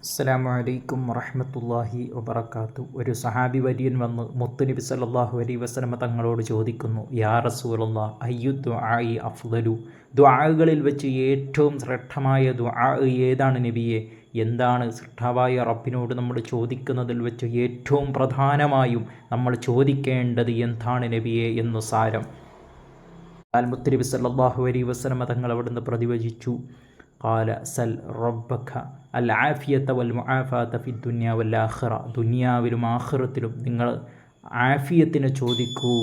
അസ്സലാമു അലൈക്കും വറഹ്മത്തുള്ളാഹി വബറകാതുഹു. ഒരു സഹാബി വര്യൻ വന്ന് മുത്തുനബി സല്ലല്ലാഹു അലൈഹി വസല്ലമ തങ്ങളോട് ചോദിക്കുന്നു, യാ റസൂലല്ലാഹ് അയ്യു ദുആഇ അഫ്ളലു, ദുആകളിൽ വെച്ച് ഏറ്റവും ശ്രേഷ്ഠമായ ദുആ ഏതാണ് നബിയെ? എന്താണ് സൃഷ്ടാവായ റബ്ബിനോട് നമ്മൾ ചോദിക്കുന്നതിൽ വെച്ച് ഏറ്റവും പ്രധാനമായും നമ്മൾ ചോദിക്കേണ്ടത് എന്താണ് നബിയെ എന്നു സാരം. മുത്തുനബി സല്ലല്ലാഹു അലൈഹി വസല്ലമ തങ്ങൾ അവിടുന്ന് പ്രതിവചിച്ചു, ഖാല സൽ റബ്ബക അൽ ആഫിയത വൽ മുആഫാത ഫി ദുനിയ വൽ ആഖിറ, ദുനിയാവിലും ആഖിറത്തിലും നിങ്ങൾ ആഫിയത്തിനെ ചോദിക്കൂ.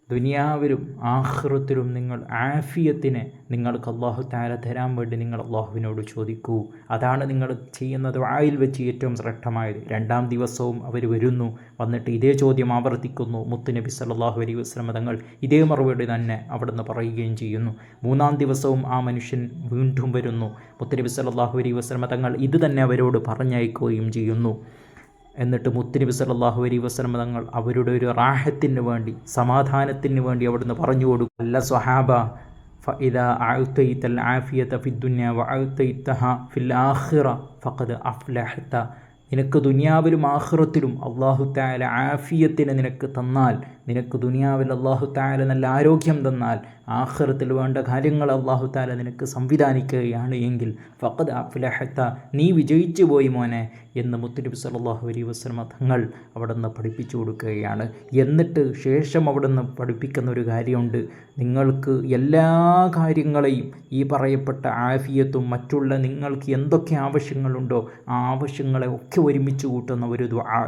ദുനിയാവിലും ആഖിറത്തിലും നിങ്ങൾ ആഫിയത്തിനെ നിങ്ങൾക്ക് അല്ലാഹു തആല തരാൻ വേണ്ടി നിങ്ങൾ അല്ലാഹുവിനോട് ചോദിക്കൂ. അതാണ് നിങ്ങൾ ചെയ്യുന്ന ദുആയിൽ വെച്ച് ഏറ്റവും ശ്രേഷ്ഠമായത്. രണ്ടാം ദിവസവും അവർ വരുന്നു, വന്നിട്ട് ഇതേ ചോദ്യം ആവർത്തിക്കുന്നു. മുത്തുനബി സല്ലല്ലാഹു അലൈഹി വസല്ലം തങ്ങൾ ഇതേ മറുപടി തന്നെ അവിടുന്ന് പറയുകയും ചെയ്യുന്നു. മൂന്നാം ദിവസവും ആ മനുഷ്യൻ വീണ്ടും വരുന്നു. മുത്തുനബി സല്ലല്ലാഹു അലൈഹി വസല്ലം തങ്ങൾ ഇത് തന്നെ അവരോട് പറഞ്ഞയക്കുകയും ചെയ്യുന്നു. എന്നിട്ട് മുത്തുനബി സല്ലല്ലാഹു അലൈഹി വസല്ലം തങ്ങൾ അവരുടെ ഒരു റാഹത്തിന് വേണ്ടി, സമാധാനത്തിന് വേണ്ടി അവിടുന്ന് പറഞ്ഞു കൊടുക്കും, അല്ല സ്വഹാബ, ഫഇദാ അഅ്തൈതൽ ആഫിയത ഫിദ്ദുനിയ വഅഅ്തൈതഹ ഫിൽ ആഖിറ ഫഖദ് അഫ്ലഹത, നിനക്ക് ദുനിയാവിലും ആഖിറത്തിലും അല്ലാഹു തആല ആഫിയത്തിനെ നിനക്ക് തന്നാൽ, നിനക്ക് ദുനിയാവിൽ അല്ലാഹു തആല നല്ല ആരോഗ്യം തന്നാൽ, ആഖിറത്തിൽ വേണ്ട കാര്യങ്ങൾ അല്ലാഹു തആല നിനക്ക് സംവിധാനിക്കുകയാണ് എങ്കിൽ ഫഖദ് അഫ്ലഹത, നീ വിജയിച്ചു പോയി മോനെ എന്ന് മുത്തുനബി സല്ലല്ലാഹു അലൈഹി വസല്ലം തങ്ങൾ അവിടുന്ന് പഠിപ്പിച്ചു കൊടുക്കുകയാണ്. എന്നിട്ട് ശേഷം അവിടുന്ന് പഠിപ്പിക്കുന്ന ഒരു കാര്യമുണ്ട്, നിങ്ങൾക്ക് എല്ലാ കാര്യങ്ങളെയും ഈ പറയപ്പെട്ട ആഫിയത്തും മറ്റുള്ള നിങ്ങൾക്ക് എന്തൊക്കെ ആവശ്യങ്ങളുണ്ടോ ആ ആവശ്യങ്ങളെ ഒക്കെ ഒരുമിച്ച് കൂട്ടുന്ന ഒരു ദുആ,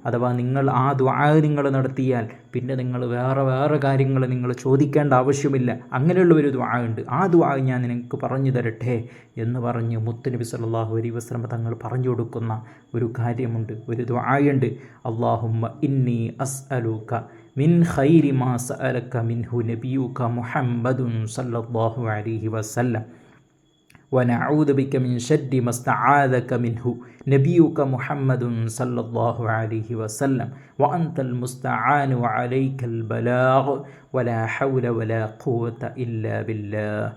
അഥവാ നിങ്ങൾ ആ ദുആ നിങ്ങൾ നടത്തിയാൽ പിന്നെ നിങ്ങൾ വേറെ കാര്യങ്ങൾ നിങ്ങൾ ചോദിക്കേണ്ട ആവശ്യമില്ല. അങ്ങനെയുള്ള ഒരു ദുആ ഉണ്ട്, ആ ദുആ ഞാൻ നിനക്ക് പറഞ്ഞു തരട്ടെ എന്ന് പറഞ്ഞ് മുത്തുനബി സല്ലല്ലാഹു അലൈഹി വസല്ലം തങ്ങൾ പറഞ്ഞു കൊടുക്കുന്ന ഒരു കാര്യമുണ്ട്, ഒരു ദുആയുണ്ട്. അല്ലാഹുമ്മ ഇന്നി അസ്അലുക മിൻ ഖൈരി മാ സഅലക മിൻഹു നബിയുക മുഹമ്മദുൻ സല്ലല്ലാഹു അലൈഹി വസല്ലം വനഊദു ബിക മിൻ ശർരി മാ ഇസ്തആദക മിൻഹു നബിയുക മുഹമ്മദുൻ സല്ലല്ലാഹു അലൈഹി വസല്ലം വഅൻതൽ മുസ്തആനു വഅലൈക്കൽ ബലാഗ് വലാ ഹൗല വലാ ഖുവത ഇല്ലാ ബില്ലാഹ്.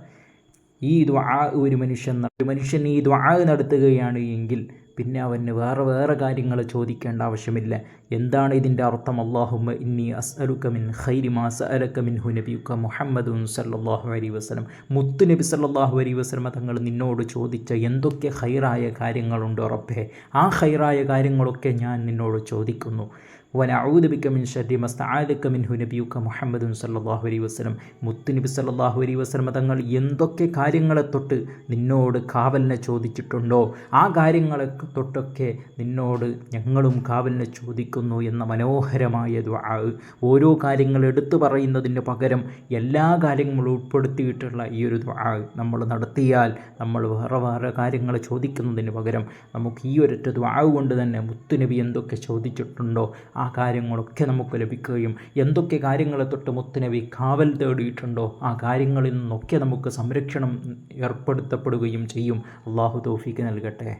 ഈ ദുആ ഒരു മനുഷ്യൻ ഈ ദുആ നടത്തുകയാണ് എങ്കിൽ പിന്നെ അവന് വേറെ കാര്യങ്ങൾ ചോദിക്കേണ്ട ആവശ്യമില്ല. എന്താണ് ഇതിൻ്റെ അർത്ഥം? അല്ലാഹുമ്മ ഇന്നി അസ്അലുക മിൻ ഖൈരി മാ സഅലക മിൻഹു നബിയുക മുഹമ്മദുൻ സല്ലല്ലാഹു അലൈഹി വസല്ലം, മുത്തു നബി സല്ലല്ലാഹു അലൈഹി വസല്ലം തങ്ങൾ നിന്നോട് ചോദിച്ച എന്തൊക്കെ ഖൈറായ കാര്യങ്ങളുണ്ടോ റബ്ബേ, ആ ഖൈറായ കാര്യങ്ങളൊക്കെ ഞാൻ നിന്നോട് ചോദിക്കുന്നു. വനഊദു ബിക മിൻ ശർരി മാ ഇസ്തആദക മിൻഹു നബിയുക മുഹമ്മദുൻ സല്ലല്ലാഹു അലൈഹി വസല്ലം, മുത്തു നബി സല്ലല്ലാഹു അലൈഹി വസല്ലം തങ്ങൾ എന്തൊക്കെ കാര്യങ്ങളെ തൊട്ട് നിന്നോട് കാവലിനെ ചോദിച്ചിട്ടുണ്ടോ ആ കാര്യങ്ങളെ തൊട്ടൊക്കെ നിന്നോട് ഞങ്ങളും കാവലിനെ ചോദിക്കുന്നു എന്ന മനോഹരമായ ദുആ. ഓരോ കാര്യങ്ങൾ എടുത്തു പറയുന്നതിന് പകരം എല്ലാ കാര്യങ്ങളും ഉൾപ്പെടുത്തിയിട്ടുള്ള ഈ ഒരു ദുആ നമ്മൾ നടത്തിയാൽ, നമ്മൾ വേറെ കാര്യങ്ങൾ ചോദിക്കുന്നതിന് പകരം നമുക്ക് ഈ ഒരൊറ്റ ദുആ കൊണ്ട് തന്നെ മുത്തുനബി എന്തൊക്കെ ചോദിച്ചിട്ടുണ്ടോ ആ കാര്യങ്ങളൊക്കെ നമുക്ക് ലഭിക്കുകയും എന്തൊക്കെ കാര്യങ്ങളെ തൊട്ട് മുത്തുനബി കാവൽ തേടിയിട്ടുണ്ടോ ആ കാര്യങ്ങളിൽ നിന്നൊക്കെ നമുക്ക് സംരക്ഷണം ഏർപ്പെടുത്തപ്പെടുകയും ചെയ്യും. അല്ലാഹു തൗഫീഖ് നൽകട്ടെ.